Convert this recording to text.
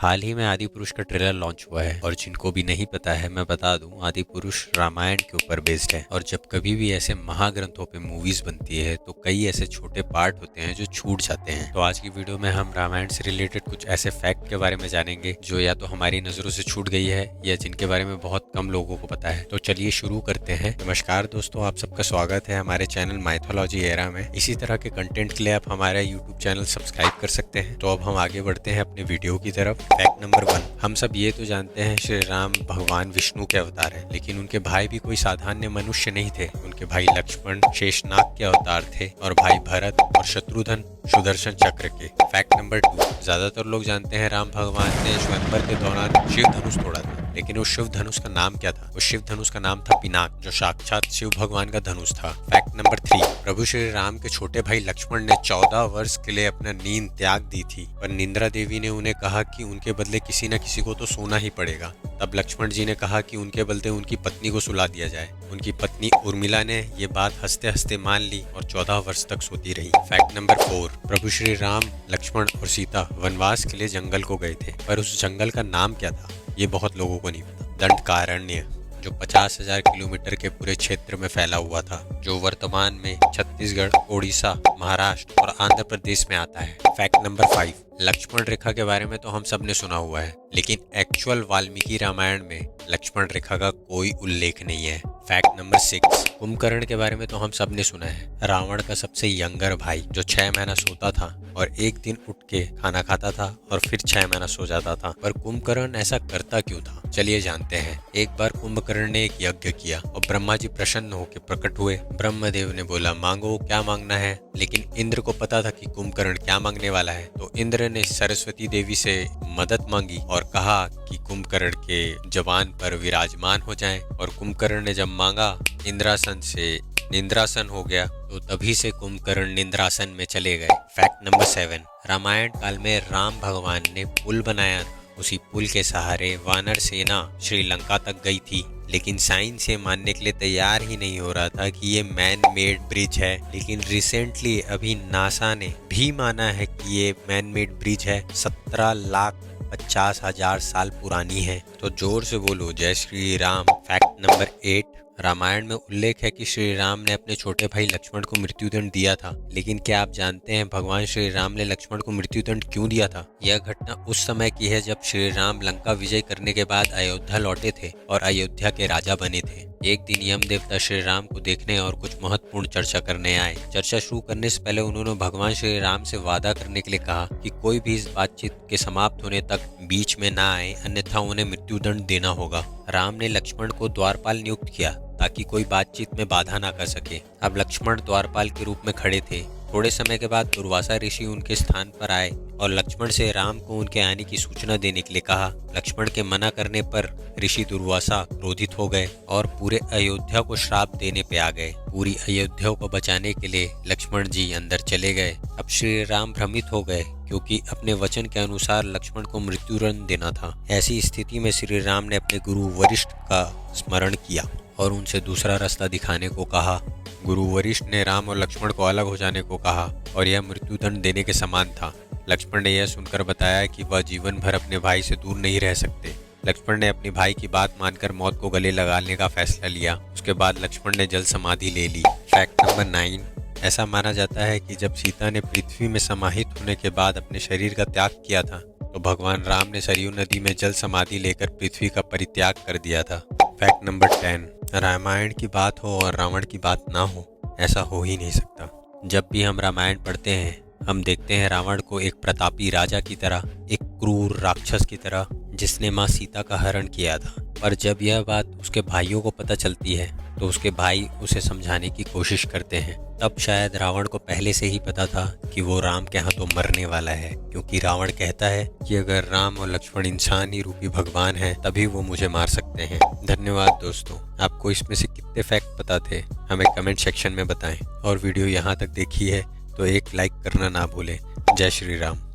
हाल ही में आदि पुरुष का ट्रेलर लॉन्च हुआ है और जिनको भी नहीं पता है मैं बता दूं, आदि पुरुष रामायण के ऊपर बेस्ड है। और जब कभी भी ऐसे महाग्रंथों पे मूवीज बनती है तो कई ऐसे छोटे पार्ट होते हैं जो छूट जाते हैं। तो आज की वीडियो में हम रामायण से रिलेटेड कुछ ऐसे फैक्ट के बारे में जानेंगे जो या तो हमारी नजरों से छूट गई है या जिनके बारे में बहुत कम लोगों को पता है। तो चलिए शुरू करते हैं। नमस्कार दोस्तों, आप सबका स्वागत है हमारे चैनल माइथोलॉजी एरा में। इसी तरह के कंटेंट के लिए आप हमारा यूट्यूब चैनल सब्सक्राइब कर सकते हैं। तो अब हम आगे बढ़ते हैं अपने वीडियो की तरफ। फैक्ट नंबर 1, हम सब ये तो जानते हैं श्री राम भगवान विष्णु के अवतार हैं, लेकिन उनके भाई भी कोई साधारण मनुष्य नहीं थे। उनके भाई लक्ष्मण शेषनाग के अवतार थे और भाई भरत और शत्रुघ्न सुदर्शन चक्र के। फैक्ट नंबर 2, ज्यादातर लोग जानते हैं राम भगवान ने स्वयंवर के दौरान शिव धनुष तोड़ा था, लेकिन उस शिव धनुष का नाम क्या था? उस शिव धनुष का नाम था पिनाक, जो साक्षात शिव भगवान का धनुष था। फैक्ट नंबर 3, प्रभु श्री राम के छोटे भाई लक्ष्मण ने 14 वर्ष के लिए अपना नींद त्याग दी थी, पर निंद्रा देवी ने उन्हें कहा कि उनके बदले किसी न किसी को तो सोना ही पड़ेगा। तब लक्ष्मण जी ने कहा कि उनके बदले उनकी पत्नी को सुला दिया जाए। उनकी पत्नी उर्मिला ने ये बात हंसते हंसते मान ली और 14 वर्ष तक सोती रही। फैक्ट नंबर 4, प्रभु श्री राम, लक्ष्मण और सीता वनवास के लिए जंगल को गए थे, पर उस जंगल का नाम क्या था ये बहुत लोगों को नहीं पता। दंडकारण्य, जो 50,000 किलोमीटर के पूरे क्षेत्र में फैला हुआ था, जो वर्तमान में छत्तीसगढ़, ओडिशा, महाराष्ट्र और आंध्र प्रदेश में आता है। फैक्ट नंबर 5, लक्ष्मण रेखा के बारे में तो हम सब ने सुना हुआ है, लेकिन एक्चुअल वाल्मीकि रामायण में लक्ष्मण रेखा का कोई उल्लेख नहीं है। फैक्ट नंबर 6, कुंभकर्ण के बारे में तो हम सब ने सुना है, रावण का सबसे यंगर भाई जो 6 महीना सोता था और एक दिन उठ के खाना खाता था और फिर 6 महीना सो जाता था। पर कुंभकर्ण ऐसा करता क्यों था, चलिए जानते हैं। एक बार कुंभकर्ण ने एक यज्ञ किया और ब्रह्मा जी प्रसन्न होकर प्रकट हुए। ब्रह्मदेव ने बोला मांगो, क्या मांगना है, लेकिन इंद्र को पता था कि कुंभकर्ण क्या मांगने वाला है, तो इंद्र ने सरस्वती देवी से मदद मांगी और कहा कि कुंभकर्ण के जबान पर विराजमान हो जाएं। और कुंभकर्ण ने जब मांगा इंद्रासन से निंद्रासन हो गया, तो तभी से कुंभकर्ण निंद्रासन में चले गए। फैक्ट नंबर 7, रामायण काल में राम भगवान ने पुल बनाया था, उसी पुल के सहारे वानर सेना श्रीलंका तक गई थी, लेकिन साइंस से मानने के लिए तैयार ही नहीं हो रहा था कि ये मैन मेड ब्रिज है। लेकिन रिसेंटली अभी नासा ने भी माना है कि ये मैन मेड ब्रिज है, 17,50,000 साल पुरानी है। तो जोर से बोलो जय श्री राम। फैक्ट नंबर 8, रामायण में उल्लेख है कि श्री राम ने अपने छोटे भाई लक्ष्मण को मृत्युदंड दिया था, लेकिन क्या आप जानते हैं भगवान श्री राम ने लक्ष्मण को मृत्युदंड क्यों दिया था? यह घटना उस समय की है जब श्री राम लंका विजय करने के बाद अयोध्या लौटे थे और अयोध्या के राजा बने थे। एक दिन यम देवता श्री राम को देखने और कुछ महत्वपूर्ण चर्चा करने आए। चर्चा शुरू करने से पहले उन्होंने भगवान श्री राम से वादा करने के लिए कहा कि कोई भी इस बातचीत के समाप्त होने तक बीच में ना आए, अन्यथा उन्हें मृत्युदंड देना होगा। राम ने लक्ष्मण को द्वारपाल नियुक्त किया ताकि कोई बातचीत में बाधा ना कर सके। अब लक्ष्मण द्वारपाल के रूप में खड़े थे। थोड़े समय के बाद दुर्वासा ऋषि उनके स्थान पर आए और लक्ष्मण से राम को उनके आने की सूचना देने के लिए कहा। लक्ष्मण के मना करने पर ऋषि दुर्वासा क्रोधित हो गए और पूरे अयोध्या को श्राप देने पे आ गए। पूरी अयोध्या को बचाने के लिए लक्ष्मण जी अंदर चले गए। अब श्री राम भ्रमित हो गए क्योंकि अपने वचन के अनुसार लक्ष्मण को मृत्युदंड देना था। ऐसी स्थिति में श्री राम ने अपने गुरु वरिष्ठ का स्मरण किया और उनसे दूसरा रास्ता दिखाने को कहा। गुरु वरिष्ठ ने राम और लक्ष्मण को अलग हो जाने को कहा और यह मृत्युदंड देने के समान था। लक्ष्मण ने यह सुनकर बताया कि वह जीवन भर अपने भाई से दूर नहीं रह सकते। लक्ष्मण ने अपने भाई की बात मानकर मौत को गले लगाने का फैसला लिया। उसके बाद लक्ष्मण ने जल समाधि ले ली। फैक्ट नंबर 9, ऐसा माना जाता है कि जब सीता ने पृथ्वी में समाहित होने के बाद अपने शरीर का त्याग किया था, तो भगवान राम ने सरयू नदी में जल समाधि लेकर पृथ्वी का परित्याग कर दिया था। फैक्ट नंबर 10, रामायण की बात हो और रावण की बात ना हो, ऐसा हो ही नहीं सकता। जब भी हम रामायण पढ़ते हैं हम देखते हैं रावण को एक प्रतापी राजा की तरह, एक क्रूर राक्षस की तरह जिसने माँ सीता का हरण किया था। पर जब यह बात उसके भाइयों को पता चलती है तो उसके भाई उसे समझाने की कोशिश करते हैं। तब शायद रावण को पहले से ही पता था कि वो राम के हाथों मरने वाला है, क्योंकि रावण कहता है कि अगर राम और लक्ष्मण इंसान ही रूपी भगवान हैं तभी वो मुझे मार सकते हैं। धन्यवाद दोस्तों, आपको इसमें से कितने फैक्ट पता थे हमें कमेंट सेक्शन में बताएं और वीडियो यहाँ तक देखी है तो एक लाइक करना ना भूलें। जय श्री राम।